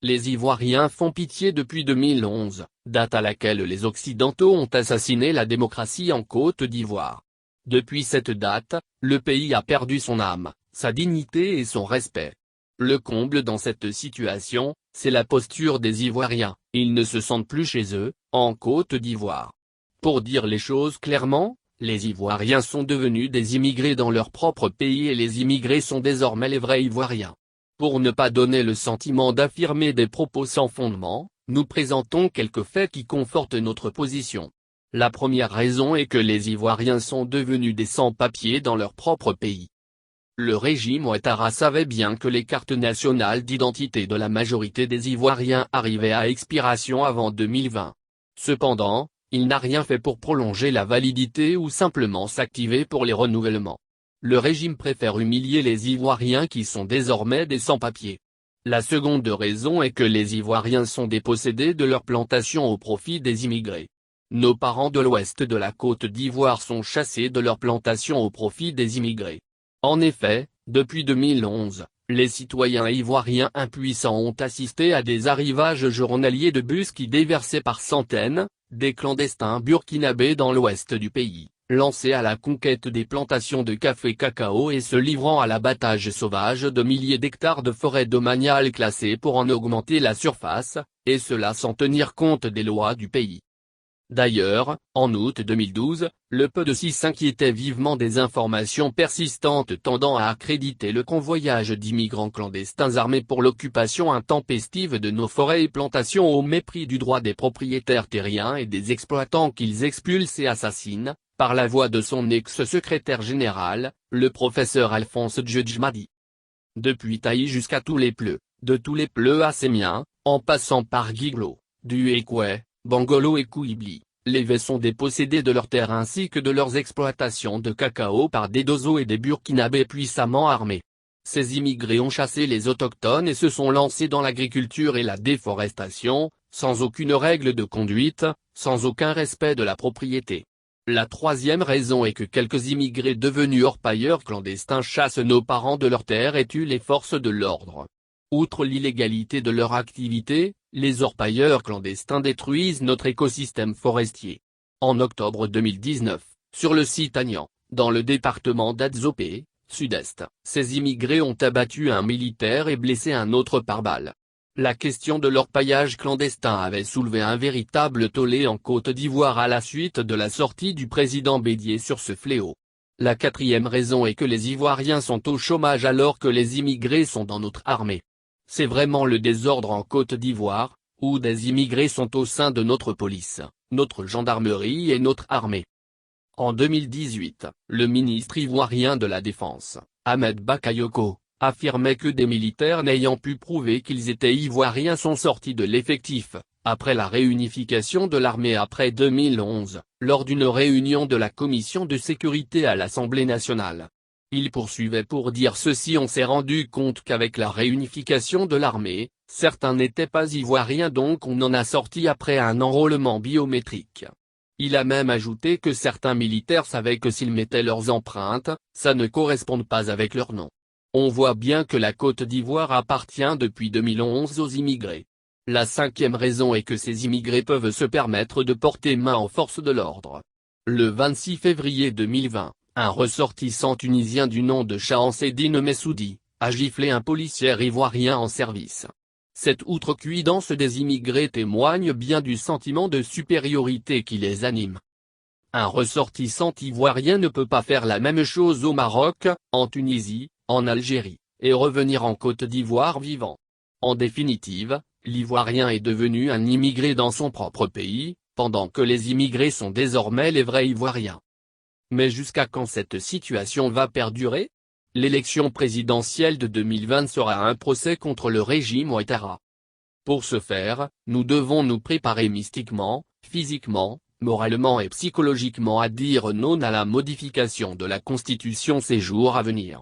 Les Ivoiriens font pitié depuis 2011, date à laquelle les Occidentaux ont assassiné la démocratie en Côte d'Ivoire. Depuis cette date, le pays a perdu son âme, sa dignité et son respect. Le comble dans cette situation, c'est la posture des Ivoiriens, ils ne se sentent plus chez eux, en Côte d'Ivoire. Pour dire les choses clairement, les Ivoiriens sont devenus des immigrés dans leur propre pays et les immigrés sont désormais les vrais Ivoiriens. Pour ne pas donner le sentiment d'affirmer des propos sans fondement, nous présentons quelques faits qui confortent notre position. La première raison est que les Ivoiriens sont devenus des sans-papiers dans leur propre pays. Le régime Ouattara savait bien que les cartes nationales d'identité de la majorité des Ivoiriens arrivaient à expiration avant 2020. Cependant, il n'a rien fait pour prolonger la validité ou simplement s'activer pour les renouvellements. Le régime préfère humilier les Ivoiriens qui sont désormais des sans-papiers. La seconde raison est que les Ivoiriens sont dépossédés de leurs plantations au profit des immigrés. Nos parents de l'ouest de la Côte d'Ivoire sont chassés de leurs plantations au profit des immigrés. En effet, depuis 2011, les citoyens ivoiriens impuissants ont assisté à des arrivages journaliers de bus qui déversaient par centaines, des clandestins burkinabés dans l'ouest du pays, lancés à la conquête des plantations de café-cacao et se livrant à l'abattage sauvage de milliers d'hectares de forêts domaniales classées pour en augmenter la surface, et cela sans tenir compte des lois du pays. D'ailleurs, en août 2012, le PEDC s'inquiétait vivement des informations persistantes tendant à accréditer le convoyage d'immigrants clandestins armés pour l'occupation intempestive de nos forêts et plantations au mépris du droit des propriétaires terriens et des exploitants qu'ils expulsent et assassinent, par la voix de son ex-secrétaire général, le professeur Alphonse Djedjmadi. Depuis Taï jusqu'à Toulépleu, de Toulépleu à Sémien, en passant par Guiglo, Duékoué, Bangolo et Kouibli, les Vés sont dépossédés de leurs terres ainsi que de leurs exploitations de cacao par des Dozos et des Burkinabés puissamment armés. Ces immigrés ont chassé les autochtones et se sont lancés dans l'agriculture et la déforestation, sans aucune règle de conduite, sans aucun respect de la propriété. La troisième raison est que quelques immigrés devenus orpailleurs clandestins chassent nos parents de leurs terres et tuent les forces de l'ordre. Outre l'illégalité de leur activité, les orpailleurs clandestins détruisent notre écosystème forestier. En octobre 2019, sur le site Agnan, dans le département d'Adzopé, sud-est, ces immigrés ont abattu un militaire et blessé un autre par balle. La question de l'orpaillage clandestin avait soulevé un véritable tollé en Côte d'Ivoire à la suite de la sortie du président Bédié sur ce fléau. La quatrième raison est que les Ivoiriens sont au chômage alors que les immigrés sont dans notre armée. C'est vraiment le désordre en Côte d'Ivoire, où des immigrés sont au sein de notre police, notre gendarmerie et notre armée. En 2018, le ministre ivoirien de la Défense, Ahmed Bakayoko, affirmait que des militaires n'ayant pu prouver qu'ils étaient ivoiriens sont sortis de l'effectif, après la réunification de l'armée après 2011, lors d'une réunion de la commission de sécurité à l'Assemblée nationale. Il poursuivait pour dire ceci: on s'est rendu compte qu'avec la réunification de l'armée, certains n'étaient pas ivoiriens donc on en a sorti après un enrôlement biométrique. Il a même ajouté que certains militaires savaient que s'ils mettaient leurs empreintes, ça ne correspondait pas avec leur nom. On voit bien que la Côte d'Ivoire appartient depuis 2011 aux immigrés. La cinquième raison est que ces immigrés peuvent se permettre de porter main aux forces de l'ordre. Le 26 février 2020, un ressortissant tunisien du nom de Chahanseddine Messoudi, a giflé un policier ivoirien en service. Cette outrecuidance des immigrés témoigne bien du sentiment de supériorité qui les anime. Un ressortissant ivoirien ne peut pas faire la même chose au Maroc, en Tunisie, en Algérie, et revenir en Côte d'Ivoire vivant. En définitive, l'Ivoirien est devenu un immigré dans son propre pays, pendant que les immigrés sont désormais les vrais Ivoiriens. Mais jusqu'à quand cette situation va perdurer? L'élection présidentielle de 2020 sera un procès contre le régime Ouattara. Pour ce faire, nous devons nous préparer mystiquement, physiquement, moralement et psychologiquement à dire non à la modification de la Constitution ces jours à venir.